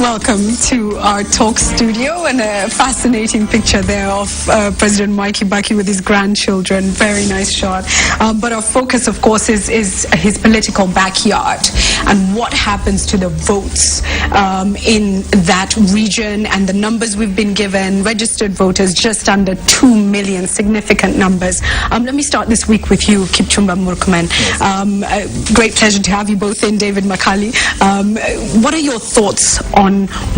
Welcome to our talk studio, and a fascinating picture there of President Kibaki with his grandchildren. Very nice shot. But our focus, of course, is his political backyard and what happens to the votes in that region, and the numbers we've been given. Registered voters just under 2 million, significant numbers. Let me start this week with you, Kipchumba Murkomen. Great pleasure to have you both in, David Makali. What are your thoughts on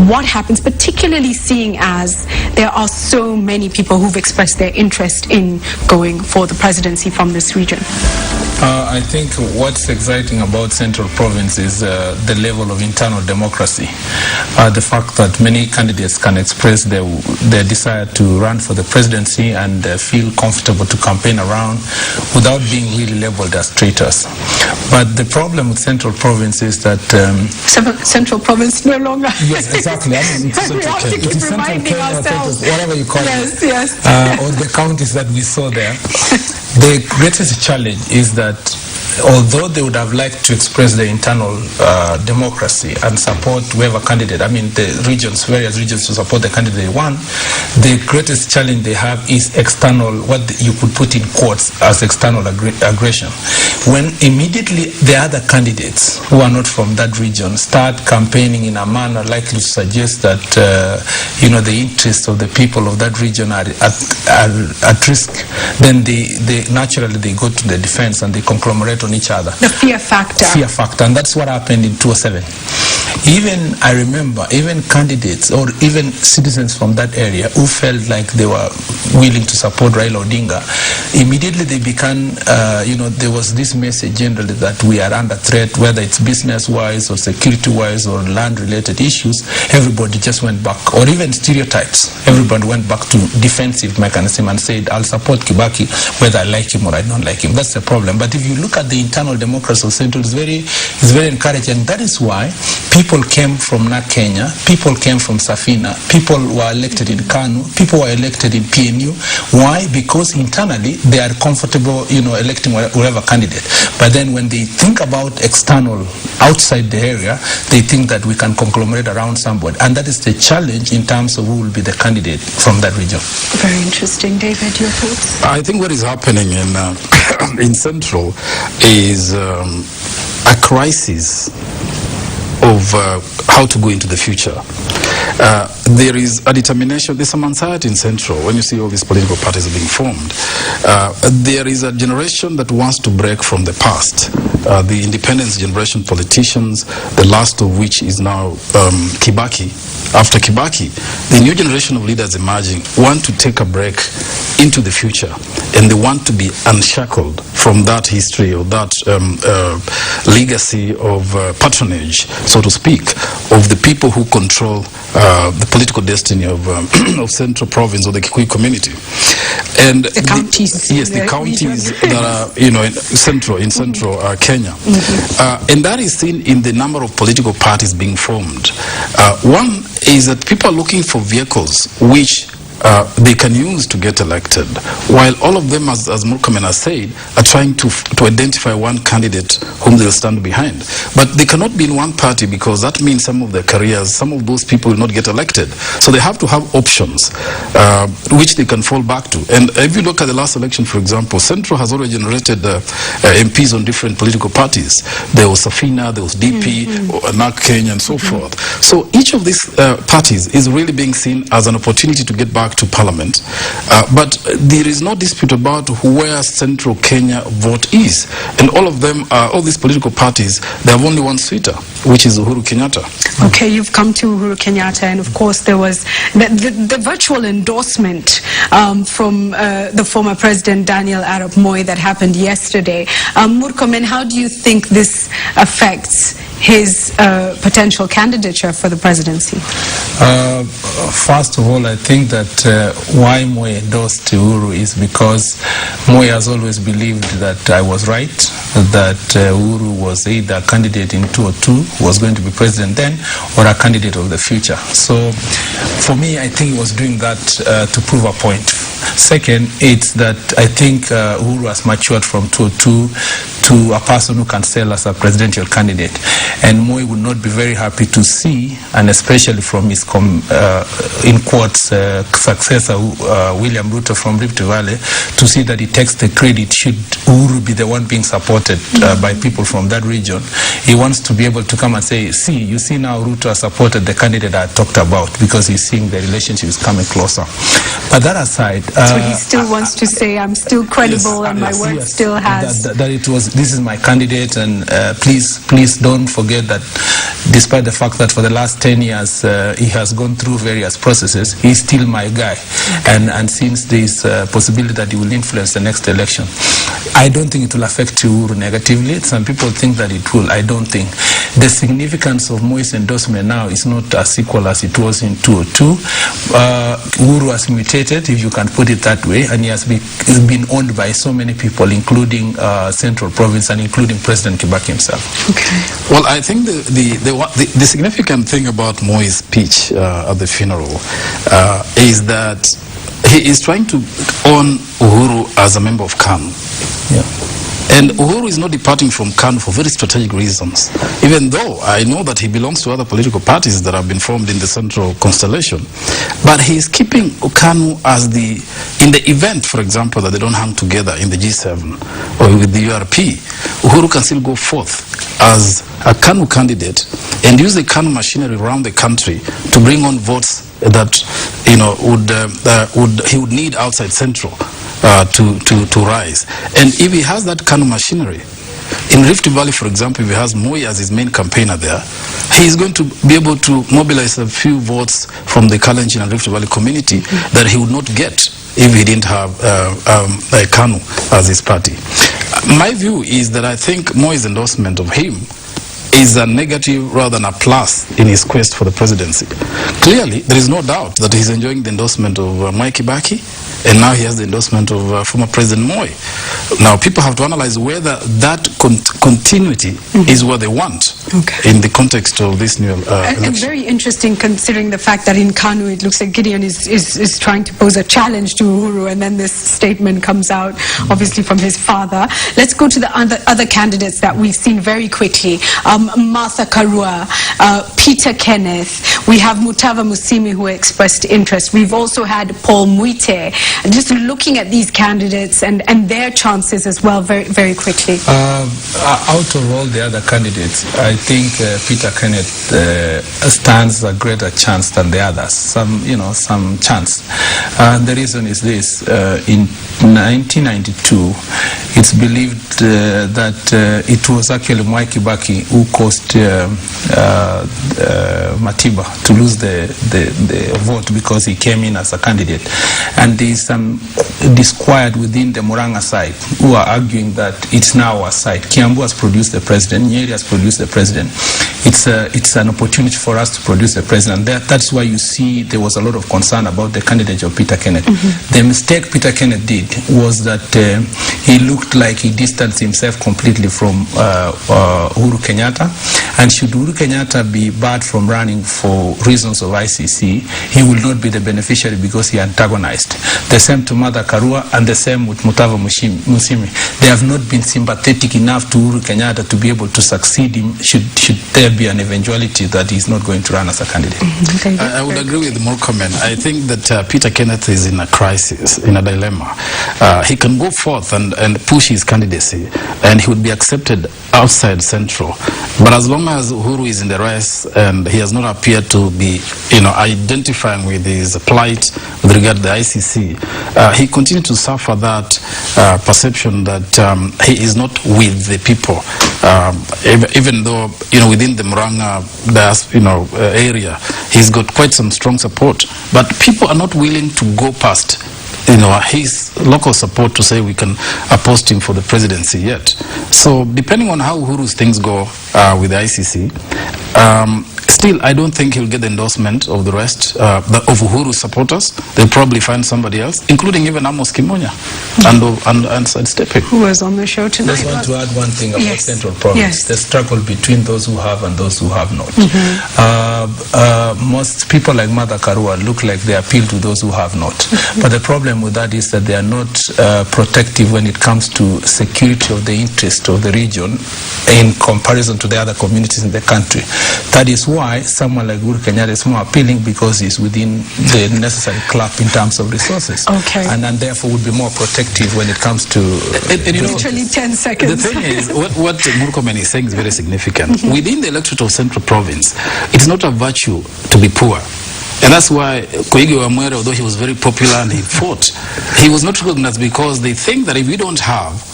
what happens, particularly seeing as there are so many people who've expressed their interest in going for the presidency from this region? I think what's exciting about Central Province is the level of internal democracy. The fact that many candidates can express their desire to run for the presidency and feel comfortable to campaign around without being really labeled as traitors. But the problem with Central Province is that... Central Province no longer... Yes, exactly. I mean, it's we have to keep reminding ourselves. Whatever you call it. Yes. Or the counties that we saw there. The greatest challenge is that although they would have liked to express their internal democracy and support whoever candidate, I mean the regions, various regions to support the candidate they want, the greatest challenge they have is external, what you could put in quotes as external aggression. When immediately the other candidates who are not from that region start campaigning in a manner likely to suggest that the interests of the people of that region are at risk, then they naturally they go to the defense and they conglomerate on each other. The fear factor. Fear factor, and that's what happened in 2007. I remember, even candidates or even citizens from that area who felt like they were willing to support Raila Odinga, immediately they began, there was this message generally that we are under threat, whether it's business-wise or security-wise or land-related issues. Everybody just went back, or even stereotypes. Everybody went back to defensive mechanism and said, I'll support Kibaki whether I like him or I don't like him. That's the problem. But if you look at the internal democracy of Central, it's very encouraging. That is why people came from Kenya, people came from Safina, people were elected in Kanu, people were elected in PNU. Why? Because internally they are comfortable, electing whatever candidate. But then when they think about external, outside the area, they think that we can conglomerate around somebody. And that is the challenge in terms of who will be the candidate from that region. Very interesting. David, your thoughts? I think what is happening in Central is a crisis of how to go into the future. There is a determination, there's some anxiety in Central when you see all these political parties being formed. There is a generation that wants to break from the past. The independence generation politicians, the last of which is now Kibaki. After Kibaki, the new generation of leaders emerging want to take a break into the future, and they want to be unshackled from that history or that legacy of patronage, so to speak, of the people who control the political destiny of Central Province or the Kikuyu community. And the counties. Yes, the counties that are, in central Kenya. And that is seen in the number of political parties being formed. One is that people are looking for vehicles which they can use to get elected, while all of them, as Murkomen has said, are trying to identify one candidate whom they'll stand behind. But they cannot be in one party, because that means some of their careers, some of those people will not get elected. So they have to have options which they can fall back to. And if you look at the last election, for example, Central has already generated MPs on different political parties. There was Safina, there was DP, NAK Kenya, and so forth. So each of these parties is really being seen as an opportunity to get back to Parliament, but there is no dispute about where Central Kenya vote is, and all of them, all these political parties, they have only one suitor, which is Uhuru Kenyatta. Okay, you've come to Uhuru Kenyatta, and of course there was the virtual endorsement from the former President Daniel Arap Moi that happened yesterday. Murkomen, how do you think this affects his potential candidature for the presidency? First of all, I think that why Moi endorsed Uhuru is because Moi has always believed that I was right, that Uhuru was either a candidate in 2002, who was going to be president then, or a candidate of the future. So for me, I think he was doing that to prove a point. Second, it's that I think Uhuru has matured from 2002 to to a person who can sell as a presidential candidate. And Moi would not be very happy to see, and especially from his, in quotes, successor, William Ruto from Rift Valley, to see that he takes the credit should Uhuru be the one being supported by people from that region. He wants to be able to come and say, see, you see now Ruto has supported the candidate I talked about, because he's seeing the relationship is coming closer. But that aside... so he still wants to say, I'm still credible, and my word still has... That it was, this is my candidate, and please don't forget that despite the fact that for the last 10 years he has gone through various processes, he's still my guy. And since there is a possibility that he will influence the next election, I don't think it will affect Uhuru negatively. Some people think that it will. I don't think. The significance of Moi's endorsement now is not as equal as it was in 2002. Uhuru has mutated, if you can put it that way, and he has been owned by so many people, including Central Province and including President Kibaki himself. Okay. Well, I think the significant thing about Moi's speech at the funeral is that he is trying to own Uhuru as a member of KANU. Yeah. And Uhuru is not departing from KANU for very strategic reasons, even though I know that he belongs to other political parties that have been formed in the central constellation. But he is keeping KANU as in the event, for example, that they don't hang together in the G7 or with the URP, Uhuru can still go forth as a KANU candidate and use the KANU machinery around the country to bring on votes that he would need outside central to rise. And if he has that KANU machinery, in Rift Valley, for example, if he has Moi as his main campaigner there, he is going to be able to mobilize a few votes from the Kalenjin and Rift Valley community that he would not get if he didn't have KANU as his party. My view is that I think Moi's endorsement of him is a negative rather than a plus in his quest for the presidency. Clearly, there is no doubt that he's enjoying the endorsement of Kibaki, and now he has the endorsement of former President Moi. Now, people have to analyze whether that continuity is what they want in the context of this new election. And very interesting, considering the fact that in KANU it looks like Gideon is trying to pose a challenge to Uhuru, and then this statement comes out, obviously, from his father. Let's go to the other candidates that we've seen very quickly. Martha Karua, Peter Kenneth, we have Mutava Musimi, who expressed interest. We've also had Paul Muite. Just looking at these candidates and their chances as well, very, very quickly. Out of all the other candidates, I think Peter Kenneth stands a greater chance than the others. Some chance. And the reason is this: in 1992, it's believed that it was actually Mwai Kibaki who caused Matiba to lose the vote because he came in as a candidate. And there is some disquiet within the Murang'a side who are arguing that it's now our side. Kiambu has produced the president, Nyeri has produced the president. It's an opportunity for us to produce the president. That's why you see there was a lot of concern about the candidate of Peter Kenneth. The mistake Peter Kenneth did was that he looked like he distanced himself completely from Uhuru Kenyatta. And should Uhuru Kenyatta be barred from running for reasons of ICC, he will not be the beneficiary because he antagonized. The same to Martha Karua and the same with Mutava Musimi. They have not been sympathetic enough to Uhuru Kenyatta to be able to succeed him should there be an eventuality that he's not going to run as a candidate. I would agree with Murkomen. I think that Peter Kenneth is in a crisis, in a dilemma. He can go forth and push his candidacy, and he would be accepted outside Central. But as long as Uhuru is in the race and he has not appeared to be, identifying with his plight with regard to the ICC, he continues to suffer that perception that he is not with the people, even though within the Murang'a area he's got quite some strong support, but people are not willing to go past his local support to say we can post him for the presidency yet. So depending on how Uhuru's things go with the ICC, Still, I don't think he'll get the endorsement of the rest of Uhuru supporters. They'll probably find somebody else, including even Amos Kimonya and Sidestepping. Who was on the show tonight. I just want to add one thing about Yes. Central Province. Yes. The struggle between those who have and those who have not. Most people like Mother Karua look like they appeal to those who have not. But the problem with that is that they are not protective when it comes to security of the interest of the region in comparison to the other communities in the country. That is why someone like Uhuru Kenyatta is more appealing, because he's within the necessary club in terms of resources. Okay. And therefore would be more protective when it comes to... Literally 10 seconds. The thing is, what Murkomen is saying is very significant. Within the electorate of Central Province, it's not a virtue to be poor. And that's why Koigi Wamwere, although he was very popular and he fought, he was not recognized, because they think that if you don't have,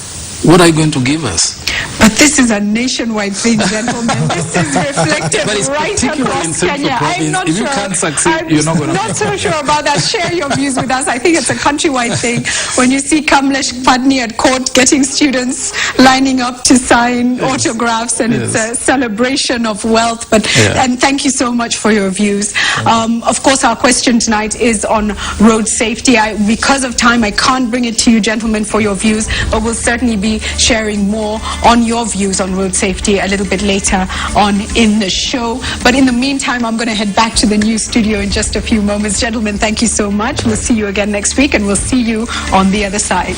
what are you going to give us? But this is a nationwide thing, gentlemen. This is reflected right across Kenya. I'm not if sure. You can't succeed, you're not going to. Not so sure about that. Share your views with us. I think it's a countrywide thing. When you see Kamlesh Padney at court getting students lining up to sign autographs, and it's a celebration of wealth. But and thank you so much for your views. Of course, our question tonight is on road safety. Because of time, I can't bring it to you, gentlemen, for your views, but we'll certainly be sharing more on your views on road safety a little bit later on in the show. But in the meantime, I'm going to head back to the news studio in just a few moments. Gentlemen, thank you so much. We'll see you again next week, and we'll see you on the other side.